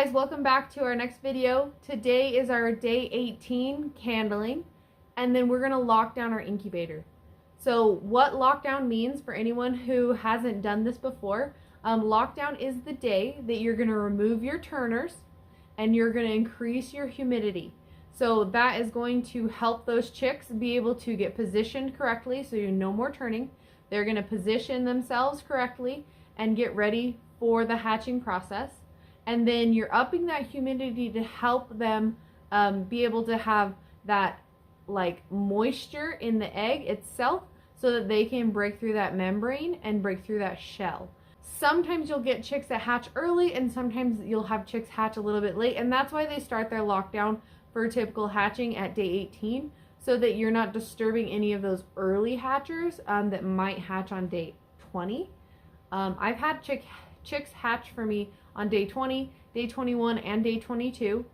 guys, welcome back to our next video. Today is our day 18 candling, and then we're going to lock down our incubator. So what lockdown means for anyone who hasn't done this before, lockdown is the day that you're going to remove your turners and you're going to increase your humidity. So that is going to help those chicks be able to get positioned correctly, so you no more turning. They're going to position themselves correctly and get ready for the hatching process. And then you're upping that humidity to help them be able to have that like moisture in the egg itself so that they can break through that membrane and break through that shell. Sometimes you'll get chicks that hatch early and sometimes you'll have chicks hatch a little bit late, and that's why they start their lockdown for typical hatching at day 18, so that you're not disturbing any of those early hatchers that might hatch on day 20. I've had chicks hatch for me on day 20, day 21, and day 22.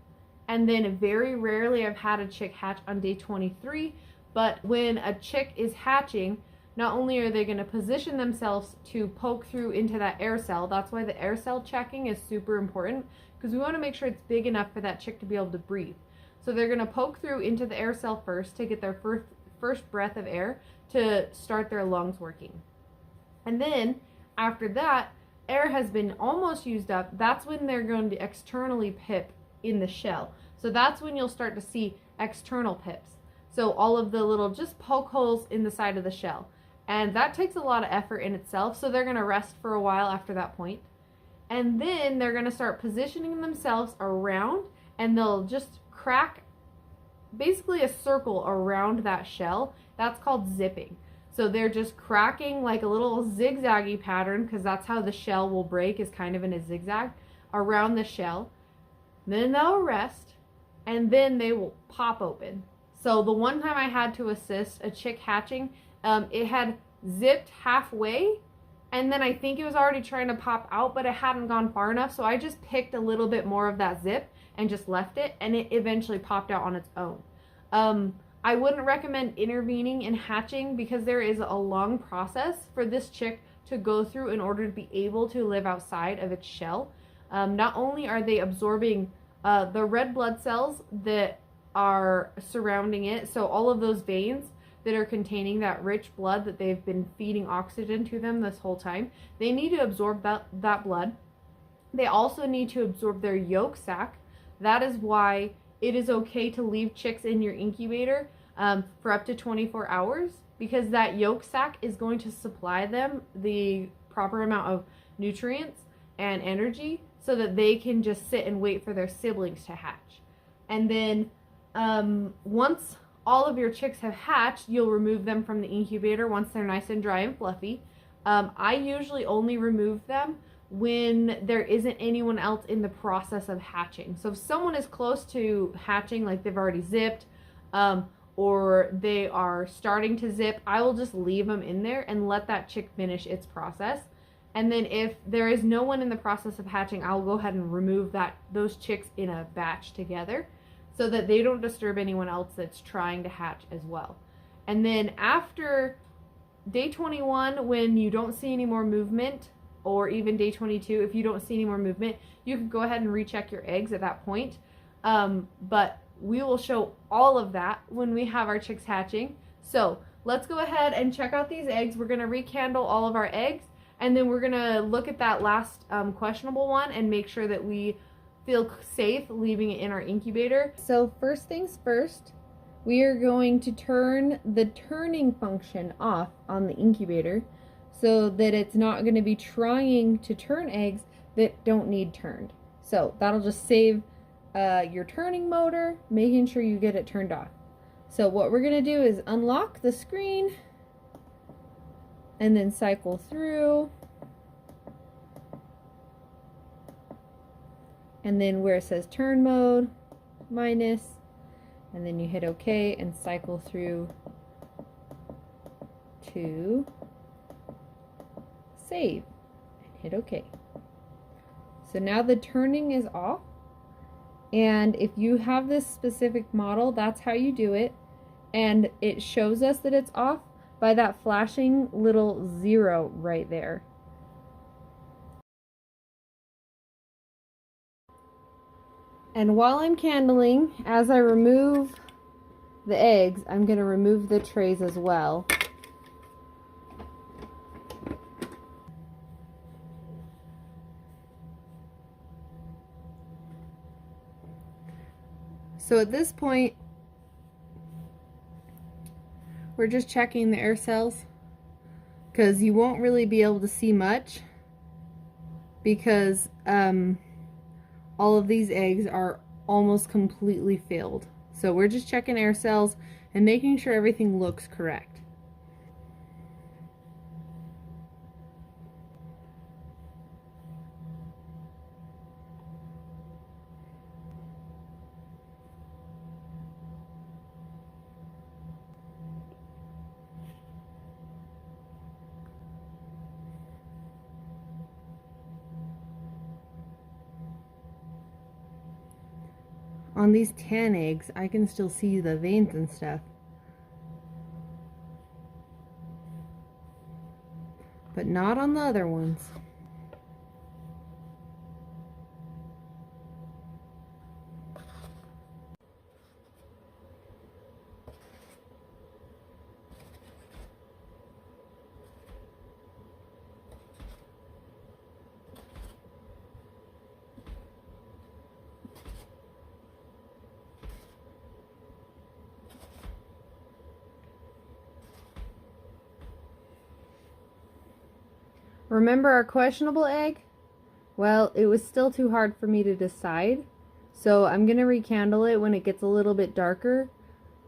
And then very rarely I've had a chick hatch on day 23. But when a chick is hatching, not only are they going to position themselves to poke through into that air cell, that's why the air cell checking is super important, because we want to make sure it's big enough for that chick to be able to breathe. So they're going to poke through into the air cell first to get their first breath of air to start their lungs working. And then after that, air has been almost used up. That's when they're going to externally pip in the shell. So that's when you'll start to see external pips. So all of the little just poke holes in the side of the shell. And that takes a lot of effort in itself. So they're going to rest for a while after that point. And then they're going to start positioning themselves around, and they'll just crack basically a circle around that shell. That's called zipping. So they're just cracking like a little zigzaggy pattern, because that's how the shell will break, is kind of in a zigzag around the shell. Then they'll rest, and then they will pop open. So the one time I had to assist a chick hatching, it had zipped halfway, and then I think it was already trying to pop out, but it hadn't gone far enough. So I just picked a little bit more of that zip and just left it, and it eventually popped out on its own. I wouldn't recommend intervening in hatching, because there is a long process for this chick to go through in order to be able to live outside of its shell. Not only are they absorbing the red blood cells that are surrounding it, so all of those veins that are containing that rich blood that they've been feeding oxygen to them this whole time, they need to absorb that blood. They also need to absorb their yolk sac. That is why it is okay to leave chicks in your incubator for up to 24 hours, because that yolk sac is going to supply them the proper amount of nutrients and energy so that they can just sit and wait for their siblings to hatch. And then once all of your chicks have hatched, you'll remove them from the incubator once they're nice and dry and fluffy. I usually only remove them when there isn't anyone else in the process of hatching. So if someone is close to hatching, like they've already zipped, or they are starting to zip, I will just leave them in there and let that chick finish its process. And then if there is no one in the process of hatching, I'll go ahead and remove those chicks in a batch together so that they don't disturb anyone else that's trying to hatch as well. And then after day 21, when you don't see any more movement, or even day 22, if you don't see any more movement, you can go ahead and recheck your eggs at that point. But we will show all of that when we have our chicks hatching. So let's go ahead and check out these eggs. We're going to recandle all of our eggs, and then we're going to look at that last questionable one and make sure that we feel safe leaving it in our incubator. So first things first, we are going to turn the turning function off on the incubator, so that it's not going to be trying to turn eggs that don't need turned. So that'll just save your turning motor, making sure you get it turned off. So what we're going to do is unlock the screen and then cycle through. And then where it says turn mode, minus, and then you hit OK and cycle through to save and hit OK. So now the turning is off, and if you have this specific model, that's how you do it, and it shows us that it's off by that flashing little 0 right there. And while I'm candling, as I remove the eggs, I'm going to remove the trays as well. So at this point, we're just checking the air cells because you won't really be able to see much because all of these eggs are almost completely filled. So we're just checking air cells and making sure everything looks correct. On these tan eggs, I can still see the veins and stuff. But not on the other ones. Remember our questionable egg? Well, it was still too hard for me to decide. So I'm going to rekindle it when it gets a little bit darker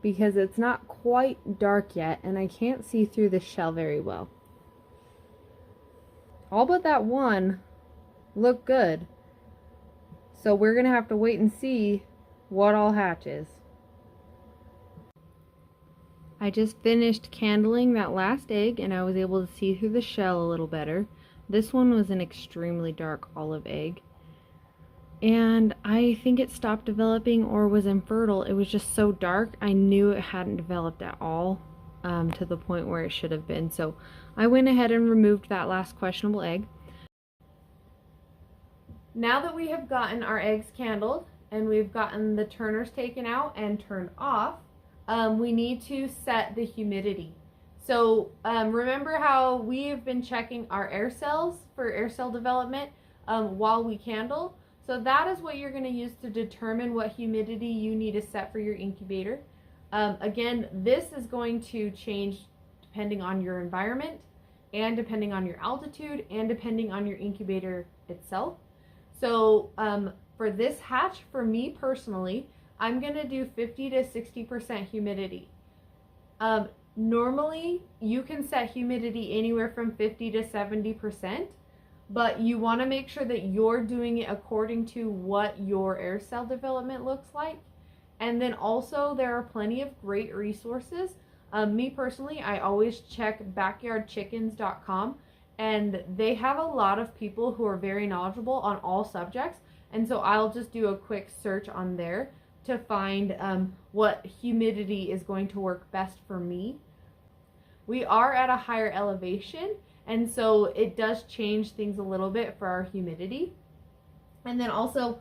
because it's not quite dark yet and I can't see through the shell very well. All but that one look good. So we're going to have to wait and see what all hatches. I just finished candling that last egg and I was able to see through the shell a little better. This one was an extremely dark olive egg. And I think it stopped developing or was infertile. It was just so dark, I knew it hadn't developed at all to the point where it should have been. So I went ahead and removed that last questionable egg. Now that we have gotten our eggs candled and we've gotten the turners taken out and turned off, we need to set the humidity. So remember how we have been checking our air cells for air cell development while we candle? So that is what you're going to use to determine what humidity you need to set for your incubator. Again, this is going to change depending on your environment and depending on your altitude and depending on your incubator itself. So for this hatch, for me personally, I'm going to do 50 to 60% humidity. Normally, you can set humidity anywhere from 50 to 70%, but you want to make sure that you're doing it according to what your air cell development looks like. And then also, there are plenty of great resources. Me personally, I always check backyardchickens.com, and they have a lot of people who are very knowledgeable on all subjects. And so I'll just do a quick search on there to find what humidity is going to work best for me. We are at a higher elevation, and so it does change things a little bit for our humidity. And then also,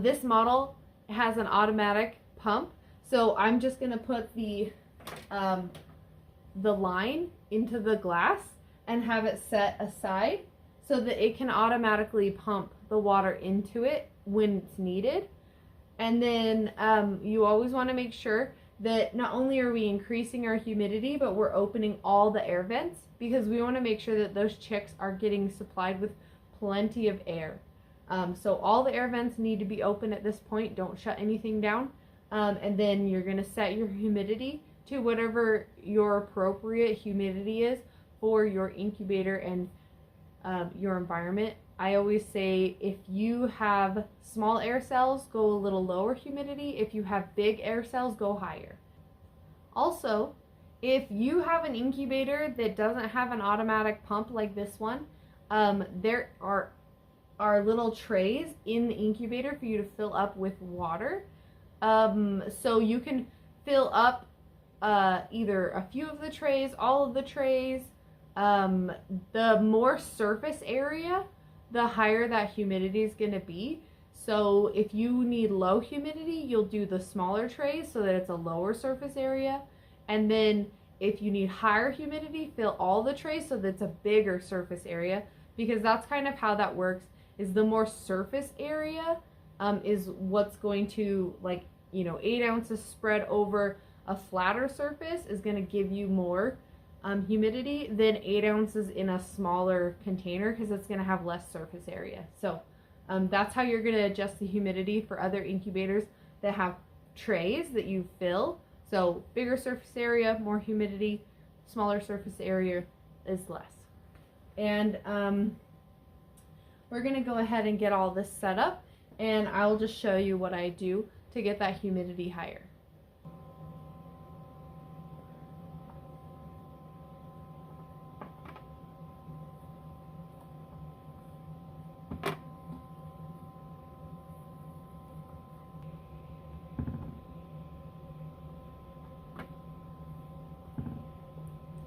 this model has an automatic pump, so I'm just going to put the line into the glass and have it set aside so that it can automatically pump the water into it when it's needed. And then you always want to make sure that not only are we increasing our humidity, but we're opening all the air vents because we want to make sure that those chicks are getting supplied with plenty of air. So all the air vents need to be open at this point. Don't shut anything down. And then you're going to set your humidity to whatever your appropriate humidity is for your incubator and your environment. I always say if you have small air cells, go a little lower humidity. If you have big air cells, go higher. Also, if you have an incubator that doesn't have an automatic pump like this one, there are little trays in the incubator for you to fill up with water. So you can fill up either a few of the trays, all of the trays. The more surface area, the higher that humidity is going to be. So if you need low humidity, you'll do the smaller trays so that it's a lower surface area. And then if you need higher humidity, fill all the trays so that it's a bigger surface area, because that's kind of how that works, is the more surface area is what's going to, like, 8 ounces spread over a flatter surface is going to give you more humidity than 8 ounces in a smaller container, because it's going to have less surface area. So that's how you're going to adjust the humidity for other incubators that have trays that you fill. So bigger surface area, more humidity; smaller surface area is less. And we're going to go ahead and get all this set up, and I'll just show you what I do to get that humidity higher.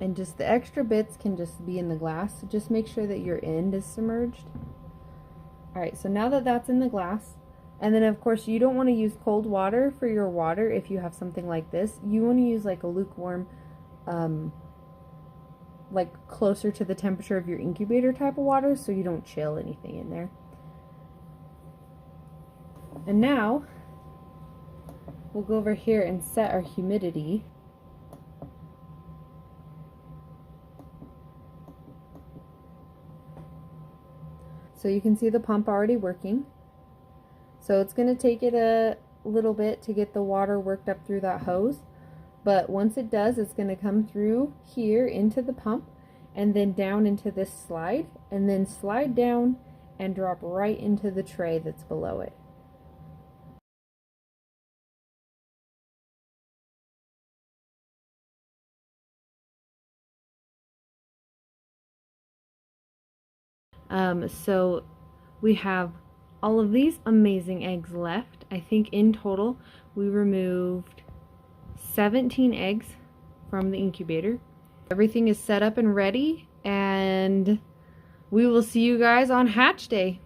And just the extra bits can just be in the glass, so just make sure that your end is submerged. Alright, so now that that's in the glass, and then of course you don't want to use cold water for your water if you have something like this. You want to use like a lukewarm, like closer to the temperature of your incubator type of water, so you don't chill anything in there. And now we'll go over here and set our humidity. So you can see the pump already working. So it's going to take it a little bit to get the water worked up through that hose. But once it does, it's going to come through here into the pump and then down into this slide, and then slide down and drop right into the tray that's below it. So we have all of these amazing eggs left. I think in total we removed 17 eggs from the incubator. Everything is set up and ready, and we will see you guys on hatch day.